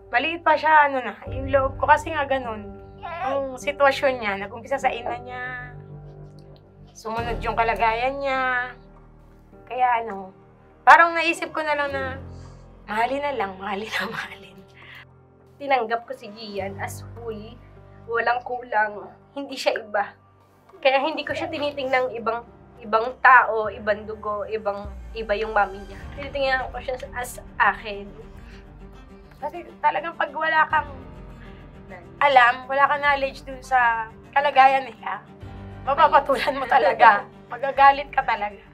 Maliit pa siya, ano na, yung loob ko kasi nga ganun. Yung sitwasyon niya, nag-umpisa sa ina niya, sumunod yung kalagayan niya. Kaya ano, parang naisip ko na lang na mahalin na lang, mahalin na mahalin. Tinanggap ko si Gian as full, walang kulang, hindi siya iba. Kaya hindi ko siya tinitingnang ibang tao, ibang dugo, iba yung mami niya. Tinitingnan ko siya as akin. Kasi talagang pag wala kang alam, wala kang knowledge dun sa kalagayan nila, mapapatulan mo talaga. Magagalit ka talaga.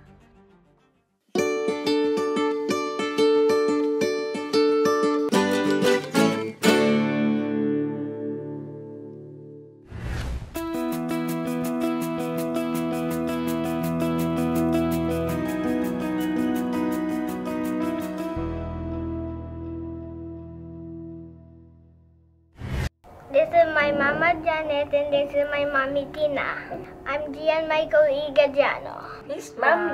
This is my mama Janet and this is my mommy Tina. I'm Gian Michael Igadiano. Peace, mami.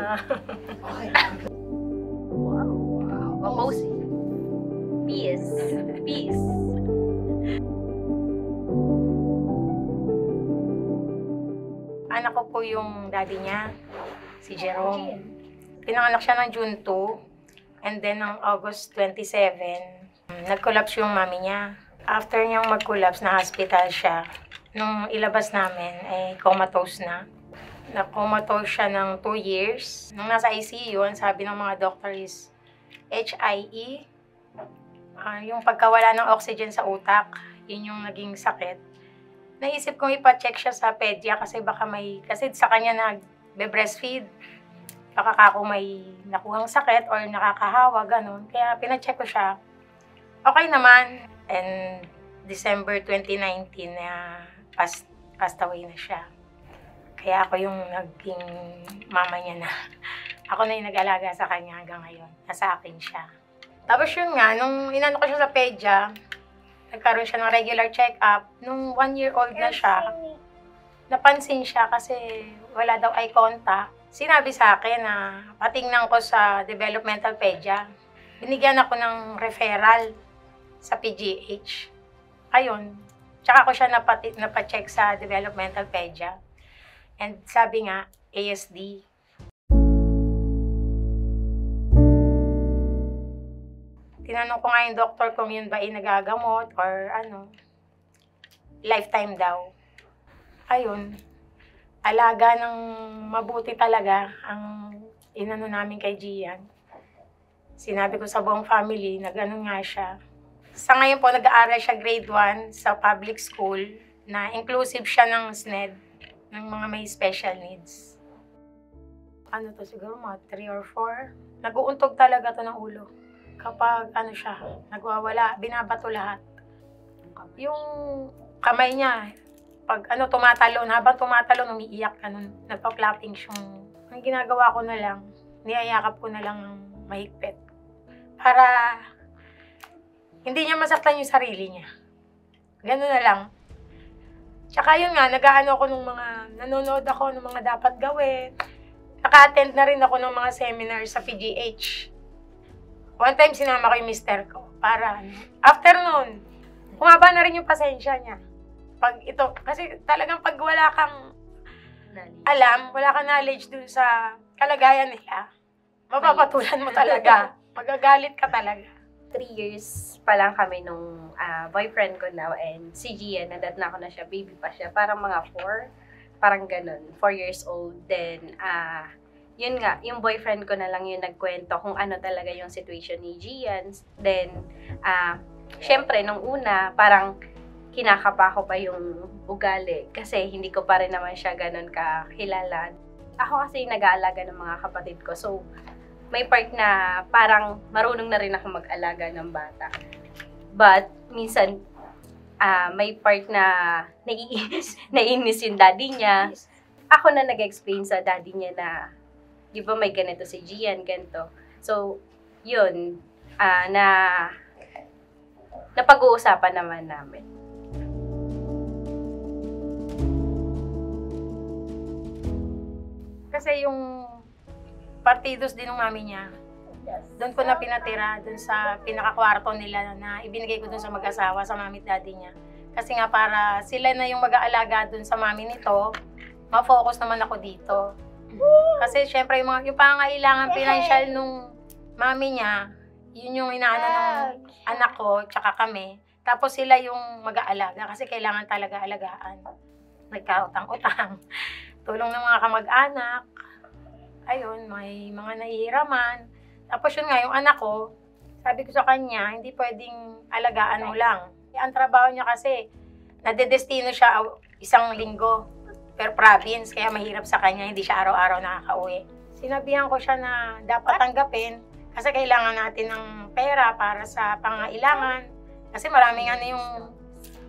Wow. Pose. Peace. Peace. Anak ko po yung daddy niya, si Jerome. Pinanganak siya ng June 2, and then ng August 27, nag-collapse yung mami niya. After niyang mag-collapse, na-hospital siya. Nung ilabas namin, comatose na. Na-comatose siya ng 2 years. Nung nasa ICU, ang sabi ng mga doctor is HIE. Yung pagkawala ng oxygen sa utak, yun yung naging sakit. Naisip kong ipa-check siya sa pedia kasi baka kasi sa kanya nag-breastfeed. Baka ako may nakuhang sakit or nakakahawa, ganun. Kaya pina-check ko siya. Okay naman. And December 2019 passed away na siya. Kaya ako yung naging mama niya na. Ako na yung nag-alaga sa kanya hanggang ngayon. Nasa akin siya. Tapos yun nga, nung inano ko siya sa pedya, nagkaroon siya ng regular check-up. Nung 1-year-old na siya, napansin siya kasi wala daw eye contact. Sinabi sa akin na patingnan ko sa developmental pedya. Binigyan ako ng referral sa PGH. Ayun. Tsaka ko siya napacheck sa developmental pedya. And sabi nga, ASD. Tinanong ko nga yung doktor kung yun ba ay nagagamot or ano. Lifetime daw. Ayun. Alaga ng mabuti talaga ang inano namin kay Gian. Sinabi ko sa buong family na ganun nga siya. Sa ngayon po, nag-aaral siya grade 1 sa public school na inclusive siya ng SNED, ng mga may special needs. Ano to, siguro mga 3 or 4. Nag-uuntog talaga to ng ulo. Kapag ano siya, nagwawala, binabato lahat. Yung kamay niya, pag ano tumatalon, habang tumatalon, umiiyak ganun, nagpa-clapping siyang. Ang ginagawa ko na lang, niyayakap ko na lang ng mahigpit. Para hindi niya masaktan yung sarili niya. Ganun na lang. Tsaka yun nga, nag-aano ako nanonood ako ng mga dapat gawin. Naka-attend na rin ako ng mga seminar sa PGH. One time, sinama ko yung mister ko. Para, after nun, humaba na rin yung pasensya niya. Kasi talagang pag wala kang alam, wala kang knowledge dun sa kalagayan nila, mapapatulan mo talaga. Magagalit ka talaga. 3 years pa lang kami nung boyfriend ko now and si Gian, nadat na ako na siya, baby pa siya, parang mga 4, parang ganun, 4 years old. Then, yun nga, yung boyfriend ko na lang yung nagkwento kung ano talaga yung situation ni Gian. Then, syempre, nung una, parang kinakapa ko pa yung ugali kasi hindi ko pa rin naman siya ganun kakilala. Ako kasi nag-aalaga ng mga kapatid ko, so, may part na parang marunong na rin ako mag-alaga ng bata. But, minsan, may part na naiinis yung daddy niya. Ako na nag-explain sa daddy niya na, di ba may ganito si Gian, ganito. So, yun, napag-uusapan naman namin. Kasi yung partidos din ng mami niya, Doon ko na pinatira, doon sa pinakakwarto nila na ibinigay ko doon sa mag-asawa, sa mami at daddy niya. Kasi nga para sila na yung mag-aalaga doon sa mami nito, ma-focus naman ako dito. Kasi syempre yung pangangailangan financial nung mami niya, yun yung inaano ng anak ko, tsaka kami. Tapos sila yung mag-aalaga kasi kailangan talaga alagaan. Nagkautang-utang, tulong ng mga kamag-anak. Ayun, may mga nahihiraman. Tapos yun nga, yung anak ko, sabi ko sa kanya, hindi pwedeng alagaan mo lang. Ang trabaho niya kasi, nadedestino siya isang linggo per province, kaya mahirap sa kanya, hindi siya araw-araw nakakauwi. Sinabihan ko siya na dapat tanggapin, kasi kailangan natin ng pera para sa pangailangan. Kasi maraming yung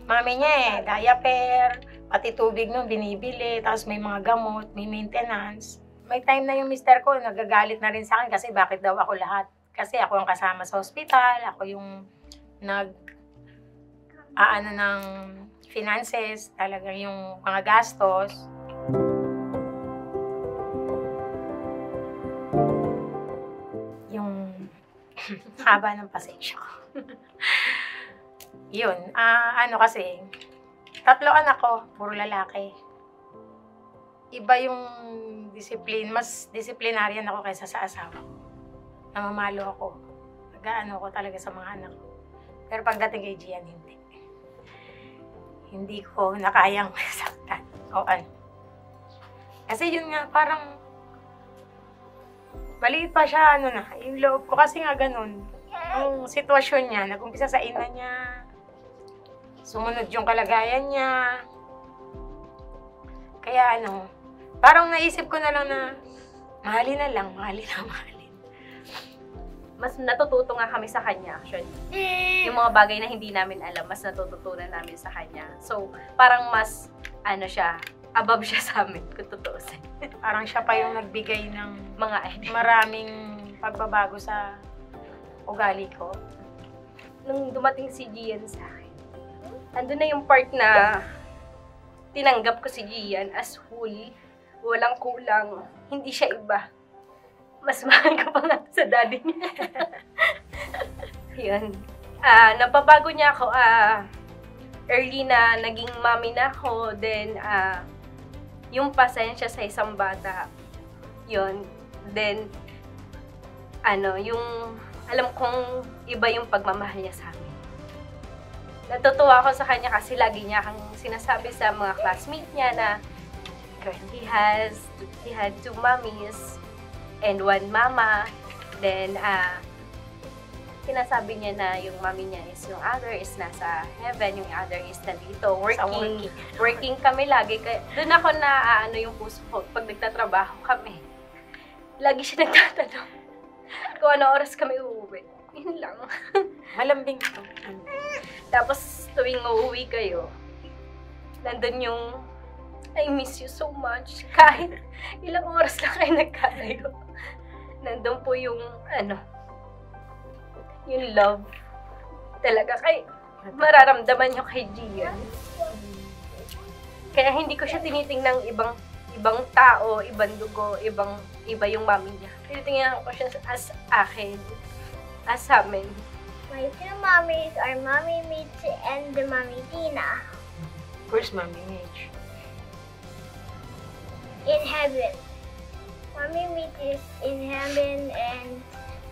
mami niya diaper, pati tubig nung binibili, tapos may mga gamot, may maintenance. May time na yung mister ko, nagagalit na rin sa akin kasi bakit daw ako lahat. Kasi ako yung kasama sa ospital, ako yung aano ng finances, talaga yung mga gastos. Yung haba ng pasensya ko. Yun, kasi, 3 anak ko, puro lalaki. Iba yung mas disciplinarian ako kaysa sa asawa. Namamalo ako. Nag-aano ko talaga sa mga anak ko. Pero pagdating kay Gian, hindi. Hindi ko na kayang masaktan. O ano. Kasi yun nga, parang maliit pa siya, yung loob ko. Kasi nga ganun. Ang sitwasyon niya, nag-umpisa sa ina niya. Sumunod yung kalagayan niya. Kaya parang naisip ko na lang na mahalin. Mas natututo nga kami sa kanya, actually. Yung mga bagay na hindi namin alam, mas natututunan namin sa kanya. So, parang mas, above siya sa amin, kung tutuusin. Parang siya pa yung nagbigay ng Mga idea. maraming pagbabago sa ugali ko. Nung dumating si Gian sa akin, andun na yung part na tinanggap ko si Gian as whole, walang kulang, hindi siya iba. Mas mahal ko pa nga sa daddy niya. Yun. Napabago niya ako, early na naging mommy na ako, then, yung pasensya sa isang bata, yun. Then, yung, alam kong iba yung pagmamahal niya sa amin. Natutuwa ako sa kanya kasi lagi niya kang sinasabi sa mga classmate niya na he had 2 mommies and 1 mama. Then, sinasabi niya na yung mommy niya is yung other is nasa heaven, yung other is nandito, working kami lagi. Doon ako na yung puso ko pag nagtatrabaho kami. Lagi siya nagtatanong kung ano oras kami uuwi. Yun lang. Malambing ito. Tapos tuwing uuwi kayo, nandun yung I miss you so much. Kahit ilang oras na kayo nagkalayo, nandun po yung yung love. Talaga mararamdaman nyo kay Gian. Kaya hindi ko siya tinitingnang ibang tao, ibang dugo, iba yung mami niya. Tinitingnan ko siya as akin, as amin. My 2 mommies are Mommy Mitch and the Mommy Tina. Where's Mommy Mitch? In heaven. Mommy Mitch is in heaven and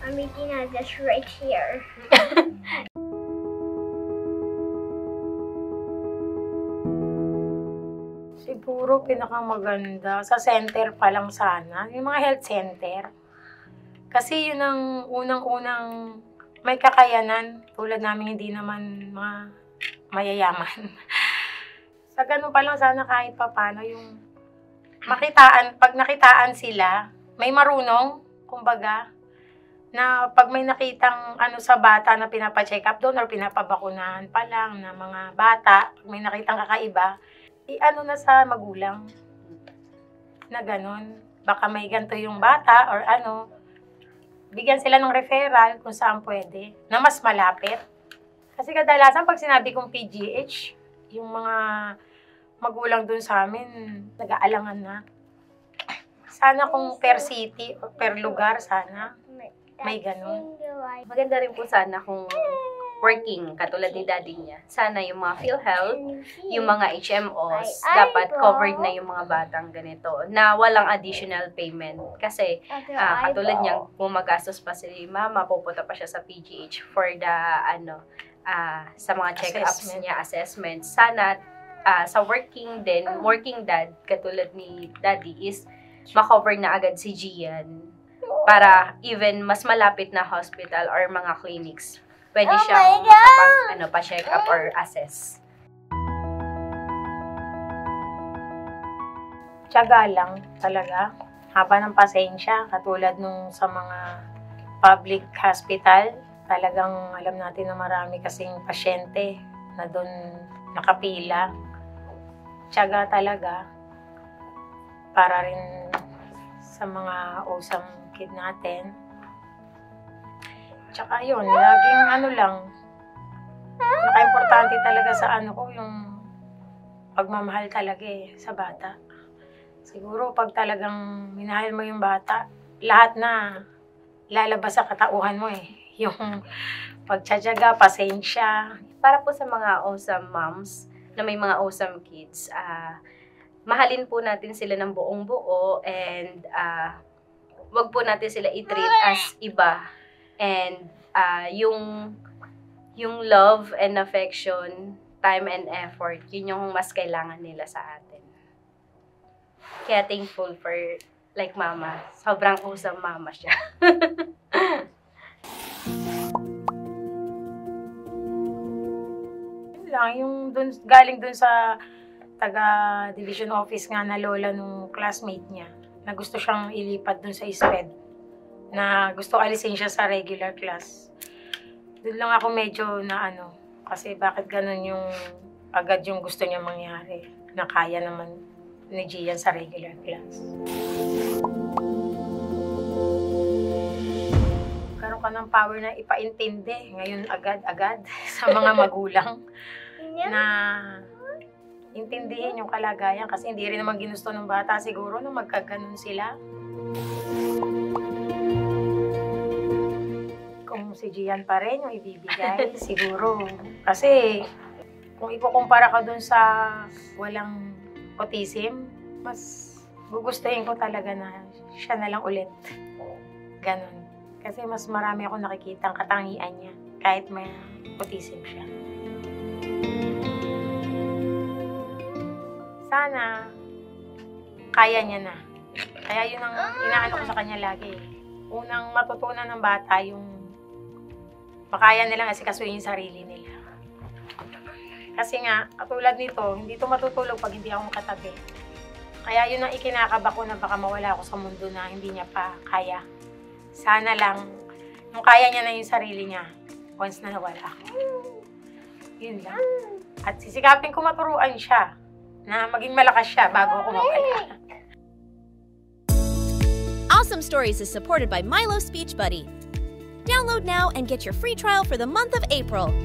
Mommy Tina is just right here. Siguro pinakamaganda sa center pa lang sana, yung mga health center. Kasi yun ang unang-unang may kakayanan, tulad namin hindi naman mayayaman. Sa ganun pa lang sana kahit papano yung pag nakitaan sila, may marunong, kumbaga, na pag may nakitang sa bata na pinapa-check up doon or pinapabakunahan pa lang na mga bata, pag may nakitang kakaiba, na sa magulang na ganun. Baka may ganito yung bata or bigyan sila ng referral kung saan pwede, na mas malapit. Kasi kadalasan pag sinabi kong PGH, yung mga magulang dun sa amin, nag-aalangan na. Sana kung per city o per lugar, sana. May ganun. Maganda rin po sana kung working, katulad ni daddy niya. Sana yung mga PhilHealth, yung mga HMOs, dapat covered na yung mga batang ganito, na walang additional payment. Kasi, katulad niya, kung magastos pa si mama, pupunta pa siya sa PGH for the, sa mga check-ups niya, assessments. Sana, sa working din, working dad, katulad ni daddy, is makover na agad si Gian para even mas malapit na hospital or mga clinics, pwede siyang pa-check up or assess. Tiyaga lang talaga. Haba ng pasensya, katulad nung sa mga public hospital. Talagang alam natin na marami kasing pasyente na doon nakapila. Tiyaga talaga para rin sa mga awesome kid natin. Tsaka yun, laging naka-importante talaga sa ko, yung pagmamahal talaga sa bata. Siguro pag talagang minahal mo yung bata, lahat na lalabas sa katauhan mo Yung pagtsatsaga, pasensya. Para po sa mga awesome moms na may mga awesome kids, mahalin po natin sila ng buong buo and wag po natin sila i-treat as iba. And yung love and affection, time and effort, yun yung mas kailangan nila sa atin. Kaya thankful for like mama. Sobrang awesome mama siya. Yun lang, yung galing dun sa taga-division office nga na lola nung classmate niya, na gusto siyang ilipat dun sa SPED, na gusto alisin siya sa regular class. Doon lang ako medyo na kasi bakit ganun yung agad yung gusto niya mangyari, na kaya naman ni Gian sa regular class. Karoon ka ng power na ipaintindi ngayon agad-agad sa mga magulang na intindihin yung kalagayan, kasi hindi rin naman ginusto ng bata siguro na magkaganon sila. Kung si Gian pa rin yung ibibigay, siguro. Kasi kung ikukumpara ka dun sa walang autism, mas gugustuhin ko talaga na siya na lang ulit. Ganon. Kasi mas marami ako nakikitang katangian niya kahit may autism siya. Sana kaya niya na. Kaya yun ang inaano ko sa kanya lagi. Unang matutunan ng bata yung makaya nilang asikasuhin yung sarili nila. Kasi nga, katulad nito, hindi ito matutulog pag hindi ako makatabi. Kaya yun ang ikinakaba ko na baka mawala ako sa mundo na hindi niya pa kaya. Sana lang, nung kaya niya na yung sarili niya, once na nawala ako. Yun lang. At sisikapin ko maturuan siya na maging malakas siya bago ako mawala. Awesome Stories is supported by Milo Speech Buddy. Download now and get your free trial for the month of April.